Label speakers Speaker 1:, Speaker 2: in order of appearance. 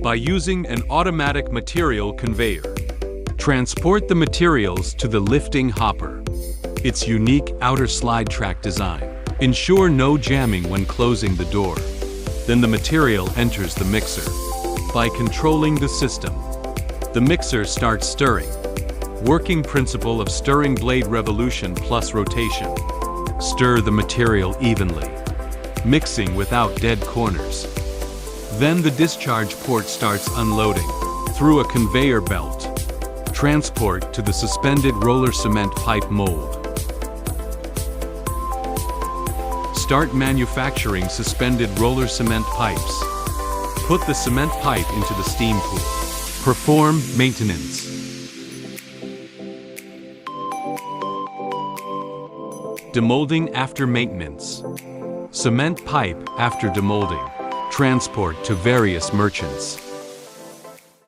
Speaker 1: by using an automatic material conveyor. Transport the materials to the lifting hopper. Its unique outer slide track design ensure no jamming when closing the door. Then the material enters the mixer. By controlling the system, the mixer starts stirring. Working principle of stirring blade revolution plus rotation. Stir the material evenly, mixing without dead corners. Then the discharge port starts unloading through a conveyor belt. Transport to the suspended roller cement pipe mold. Start manufacturing suspended roller cement pipes. Put the cement pipe into the steam pool. Perform maintenance. Demolding after maintenance. Cement pipe after demolding. Transport to various merchants.